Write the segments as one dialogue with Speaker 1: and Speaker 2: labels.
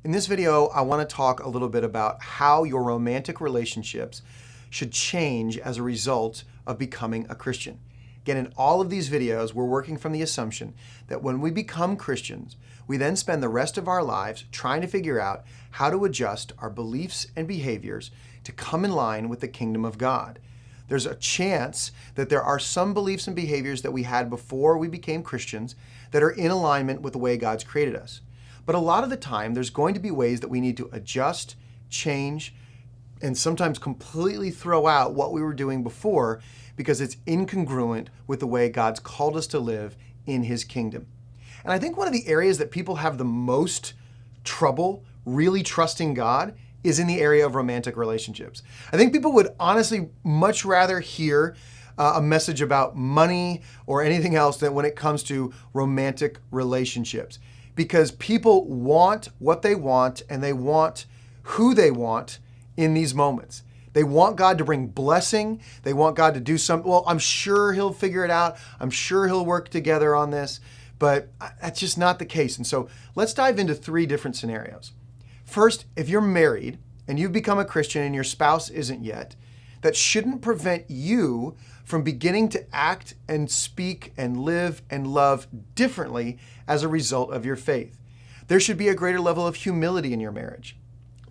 Speaker 1: In this video, I want to talk a little bit about how your romantic relationships should change as a result of becoming a Christian. Again, in all of these videos, we're working from the assumption that when we become Christians, we then spend the rest of our lives trying to figure out how to adjust our beliefs and behaviors to come in line with the kingdom of God. There's a chance that there are some beliefs and behaviors that we had before we became Christians that are in alignment with the way God's created us. But a lot of the time, there's going to be ways that we need to adjust, change, and sometimes completely throw out what we were doing before because it's incongruent with the way God's called us to live in His kingdom. And I think one of the areas that people have the most trouble really trusting God is in the area of romantic relationships. I think people would honestly much rather hear a message about money or anything else than when it comes to romantic relationships. Because people want what they want and they want who they want in these moments. They want God to bring blessing. They want God to do something. Well, I'm sure He'll figure it out. I'm sure He'll work together on this. But that's just not the case. And so let's dive into three different scenarios. First, if you're married and you've become a Christian and your spouse isn't yet, that shouldn't prevent you from beginning to act and speak and live and love differently as a result of your faith. There should be a greater level of humility in your marriage.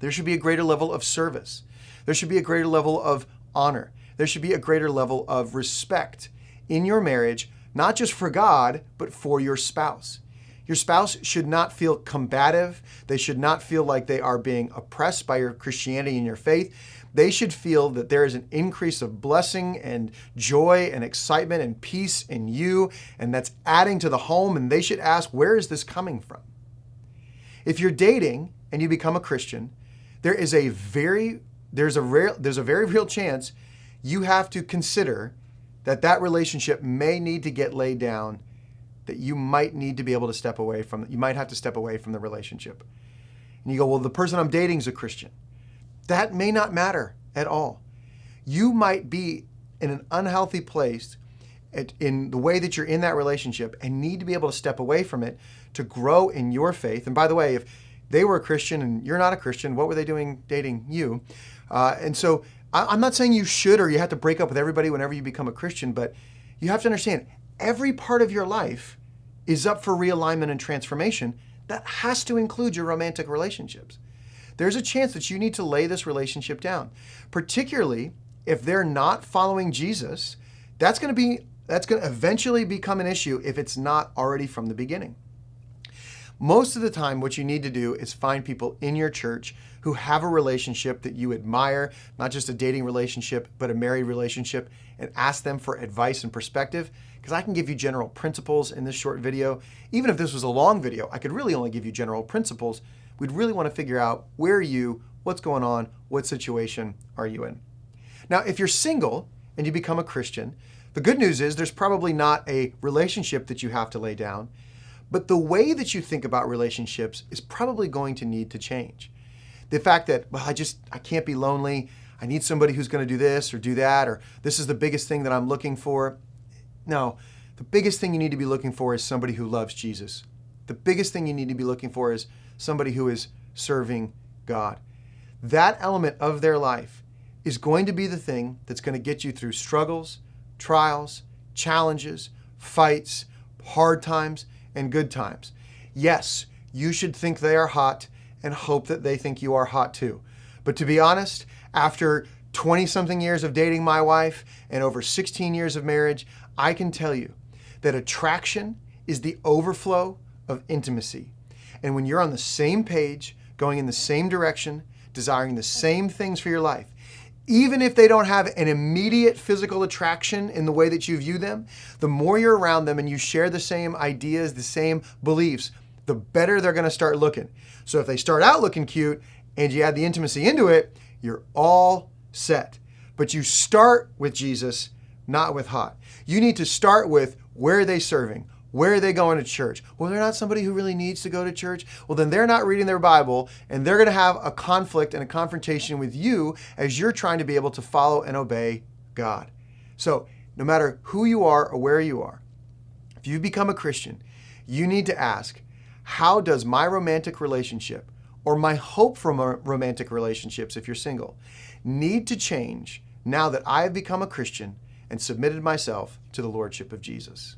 Speaker 1: There should be a greater level of service. There should be a greater level of honor. There should be a greater level of respect in your marriage, not just for God, but for your spouse. Your spouse should not feel combative. They should not feel like they are being oppressed by your Christianity and your faith. They should feel that there is an increase of blessing and joy and excitement and peace in you, and that's adding to the home, and they should ask, where is this coming from? If you're dating and you become a Christian, there's a very real chance you have to consider that relationship may need to get laid down, that you might need to be able to step away from it. You might have to step away from the relationship. And you go, well, the person I'm dating is a Christian. That may not matter at all. You might be in an unhealthy place in the way that you're in that relationship and need to be able to step away from it to grow in your faith. And by the way, if they were a Christian and you're not a Christian, what were they doing dating you? And so I'm not saying you should or you have to break up with everybody whenever you become a Christian, but you have to understand every part of your life is up for realignment and transformation. That has to include your romantic relationships. There's a chance that you need to lay this relationship down, particularly if they're not following Jesus. That's going to eventually become an issue if it's not already from the beginning. Most of the time, what you need to do is find people in your church who have a relationship that you admire, not just a dating relationship, but a married relationship, and ask them for advice and perspective. Because I can give you general principles in this short video. Even if this was a long video, I could really only give you general principles. We'd really want to figure out where are you, what's going on, what situation are you in. Now, if you're single and you become a Christian, the good news is there's probably not a relationship that you have to lay down, but the way that you think about relationships is probably going to need to change. The fact that, well, I can't be lonely, I need somebody who's going to do this or do that, or this is the biggest thing that I'm looking for. No, the biggest thing you need to be looking for is somebody who loves Jesus. The biggest thing you need to be looking for is somebody who is serving God. That element of their life is going to be the thing that's going to get you through struggles, trials, challenges, fights, hard times, and good times. Yes, you should think they are hot and hope that they think you are hot too. But to be honest, after 20-something years of dating my wife and over 16 years of marriage, I can tell you that attraction is the overflow of intimacy. And when you're on the same page, going in the same direction, desiring the same things for your life, even if they don't have an immediate physical attraction in the way that you view them, the more you're around them and you share the same ideas, the same beliefs, the better they're going to start looking. So if they start out looking cute and you add the intimacy into it, you're all set. But you start with Jesus, not with hot. You need to start with where are they serving? Where are they going to church? Well, they're not somebody who really needs to go to church. Well, then they're not reading their Bible, and they're going to have a conflict and a confrontation with you as you're trying to be able to follow and obey God. So no matter who you are or where you are, if you become a Christian, you need to ask, how does my romantic relationship or my hope for romantic relationships, if you're single, need to change now that I have become a Christian and submitted myself to the Lordship of Jesus.